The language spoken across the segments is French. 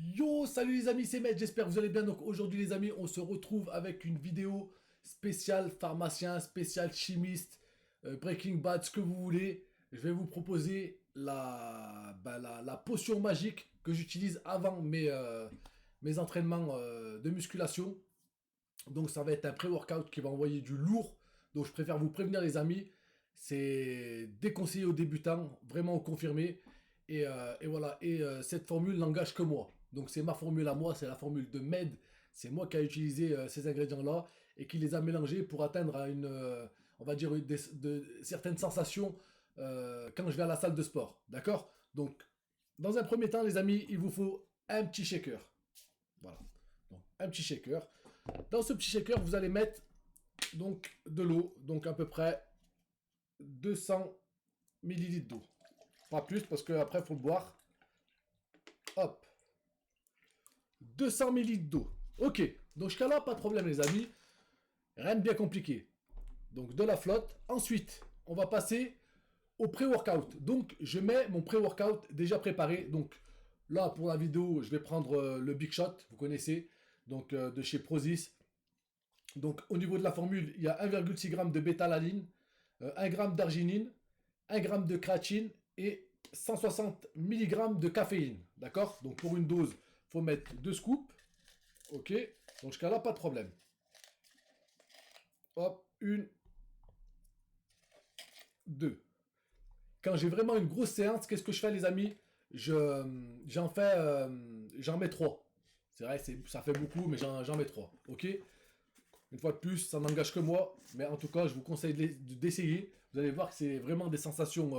Yo, salut les amis, c'est Maître, j'espère que vous allez bien. Donc aujourd'hui les amis, on se retrouve avec une vidéo spéciale pharmacien, spéciale chimiste, Breaking Bad, ce que vous voulez. Je vais vous proposer la potion magique que j'utilise avant mes entraînements de musculation. Donc ça va être un pré-workout qui va envoyer du lourd. Donc je préfère vous prévenir les amis, c'est déconseillé aux débutants, vraiment confirmé. Et voilà, cette formule n'engage que moi. Donc c'est ma formule à moi, c'est la formule de Med. C'est moi qui ai utilisé ces ingrédients-là et qui les a mélangés pour atteindre à on va dire, certaines sensations quand je vais à la salle de sport. D'accord. Donc, dans un premier temps, les amis, il vous faut un petit shaker. Voilà. Donc, un petit shaker. Dans ce petit shaker, vous allez mettre donc de l'eau, donc à peu près 200 millilitres d'eau. Pas plus parce que après faut le boire. Hop. 200 millilitres d'eau. Ok. Donc jusqu'à là, pas de problème les amis. Rien de bien compliqué. Donc de la flotte. Ensuite, on va passer au pré-workout. Donc je mets mon pré-workout déjà préparé. Donc là pour la vidéo, je vais prendre le Big Shot, vous connaissez. Donc de chez Prozis. Donc au niveau de la formule, il y a 1,6 g de bêta-alanine, 1 g d'arginine, 1 g de créatine et 160 mg de caféine. D'accord. Donc pour une dose, il faut mettre 2 scoops. Ok. Donc jusqu'à là, pas de problème. Hop, 1, 2. Quand j'ai vraiment une grosse séance, qu'est-ce que je fais les amis? J'en mets 3. C'est vrai, ça fait beaucoup, mais j'en mets 3. Ok. Une fois de plus, ça n'engage que moi, mais en tout cas, je vous conseille d'essayer. Vous allez voir que c'est vraiment des sensations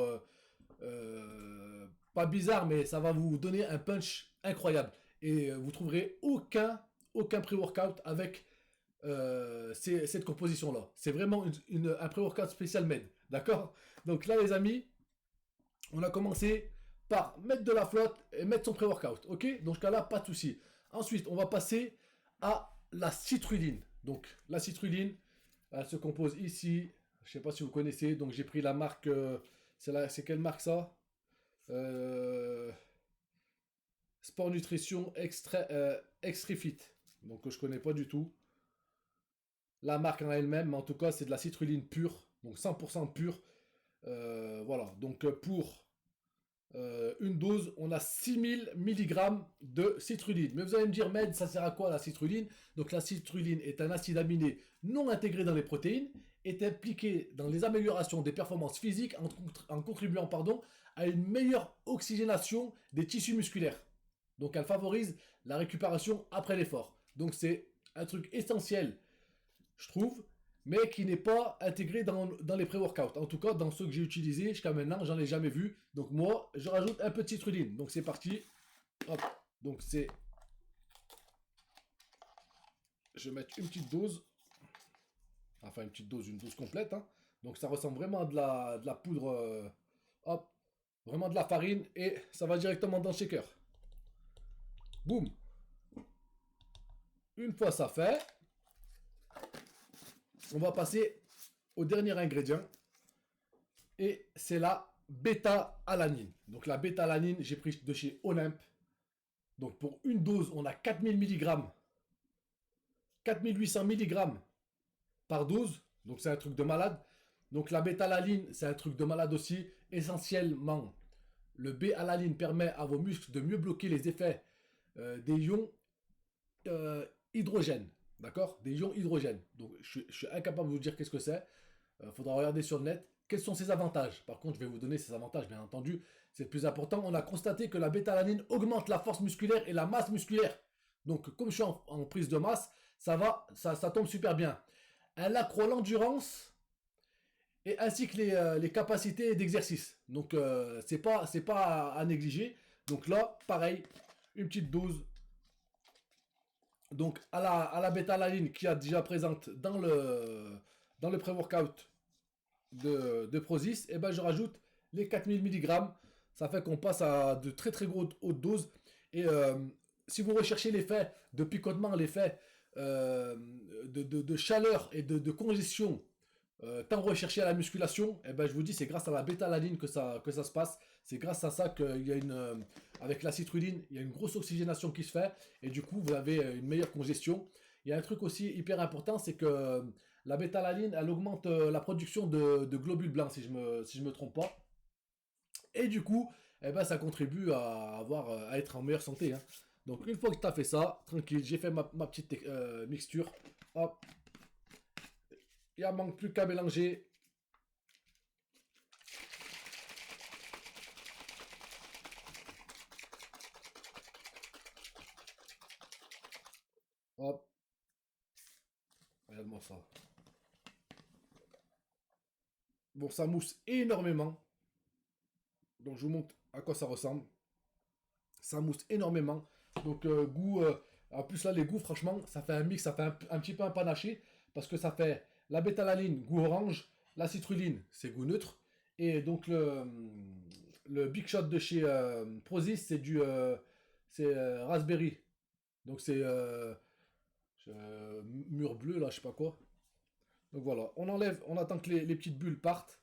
pas bizarres, mais ça va vous donner un punch incroyable. Et vous trouverez aucun pré-workout avec cette composition-là. C'est vraiment un pré-workout spécial med. D'accord. Donc là, les amis, on a commencé par mettre de la flotte et mettre son pré-workout. Ok. Donc là, pas de souci. Ensuite, on va passer à la citrulline. Donc la citrulline, elle se compose ici. Je sais pas si vous connaissez. Donc j'ai pris la marque. C'est quelle marque ça? Sport Nutrition Extrifit. Donc je connais pas du tout la marque en elle-même, mais en tout cas c'est de la citrulline pure, donc 100% pure. Voilà. Donc pour une dose, on a 6000 mg de citrulline. Mais vous allez me dire, Med, ça sert à quoi la citrulline? Donc la citrulline est un acide aminé non intégré dans les protéines, est impliqué dans les améliorations des performances physiques en contribuant à une meilleure oxygénation des tissus musculaires. Donc elle favorise la récupération après l'effort. Donc c'est un truc essentiel, je trouve, mais qui n'est pas intégré dans les pré-workouts. En tout cas, dans ceux que j'ai utilisés jusqu'à maintenant, j'en ai jamais vu. Donc moi, je rajoute un peu de citrulline. Donc c'est parti. Hop. Donc c'est... Je vais mettre une petite dose. Enfin, une dose complète. Hein. Donc ça ressemble vraiment à de la poudre... hop. Vraiment de la farine. Et ça va directement dans le shaker. Boum. Une fois ça fait, on va passer au dernier ingrédient. Et c'est la bêta-alanine. Donc la bêta-alanine, j'ai pris de chez Olympe. Donc pour une dose, on a 4000 mg, 4800 mg par dose. Donc c'est un truc de malade. Donc la bêta-alanine, c'est un truc de malade aussi. Essentiellement, le B-alanine permet à vos muscles de mieux bloquer les effets des ions hydrogène. D'accord. Des ions hydrogène. Donc je suis incapable de vous dire qu'est-ce que c'est. Faudra regarder sur le net. Quels sont ses avantages? Par contre, je vais vous donner ses avantages, bien entendu. C'est le plus important. On a constaté que la bêta-alanine augmente la force musculaire et la masse musculaire. Donc, comme je suis en prise de masse, ça tombe super bien. Elle accroît l'endurance et ainsi que les capacités d'exercice. Donc, c'est pas à négliger. Donc là, pareil, une petite dose. Donc, à la bêta-alanine qui est déjà présente dans le pré-workout de Prozis, et ben je rajoute les 4000 mg. Ça fait qu'on passe à de très très gros hautes doses. Et si vous recherchez l'effet de picotement, l'effet de chaleur et de congestion tant recherché à la musculation, et ben, je vous dis, c'est grâce à la bêta-alanine que ça se passe. C'est grâce à ça qu'il y a avec la citrulline, il y a une grosse oxygénation qui se fait, et du coup, vous avez une meilleure congestion. Il y a un truc aussi hyper important, c'est que la bêta-alanine, elle augmente la production de globules blancs, si je me trompe pas. Et du coup, eh ben, ça contribue à être en meilleure santé, hein. Donc, une fois que tu as fait ça, tranquille, j'ai fait ma petite mixture. Hop, il ne manque plus qu'à mélanger. Hop, regarde-moi ça. Bon, ça mousse énormément. Donc, je vous montre à quoi ça ressemble. Ça mousse énormément. Donc, goût. En plus, là, les goûts, franchement, ça fait un mix, ça fait un petit peu un panaché. Parce que ça fait la bétalaline, goût orange. La citrulline, c'est goût neutre. Et donc, le Big Shot de chez Prozis, c'est raspberry. Donc, c'est mur bleu, là, je sais pas quoi. Donc voilà, on enlève, on attend que les petites bulles partent.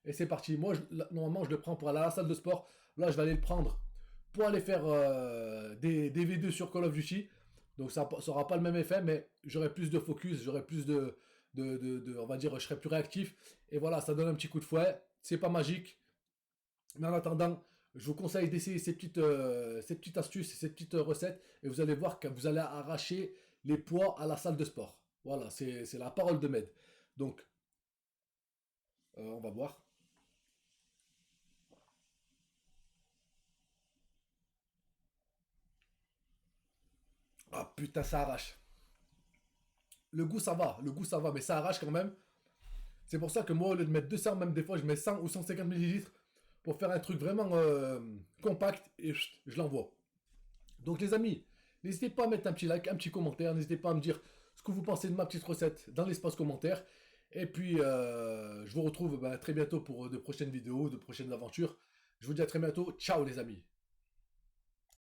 Et c'est parti. Moi, normalement, je le prends pour aller à la salle de sport. Là, je vais aller le prendre pour aller faire des V2 sur Call of Duty. Donc ça n'aura pas le même effet, mais j'aurai plus de focus, j'aurai plus on va dire, je serai plus réactif. Et voilà, ça donne un petit coup de fouet. C'est pas magique. Mais en attendant, je vous conseille d'essayer ces petites astuces, ces petites recettes. Et vous allez voir que vous allez arracher les poids à la salle de sport. Voilà, c'est la parole de Med. Donc, on va voir. Ah putain, ça arrache. Le goût ça va, mais ça arrache quand même. C'est pour ça que moi, au lieu de mettre 200, même des fois, je mets 100 ou 150 millilitres pour faire un truc vraiment compact et je l'envoie. Donc les amis, n'hésitez pas à mettre un petit like, un petit commentaire, n'hésitez pas à me dire ce que vous pensez de ma petite recette dans l'espace commentaire. Et puis, je vous retrouve très bientôt pour de prochaines vidéos, de prochaines aventures. Je vous dis à très bientôt. Ciao les amis.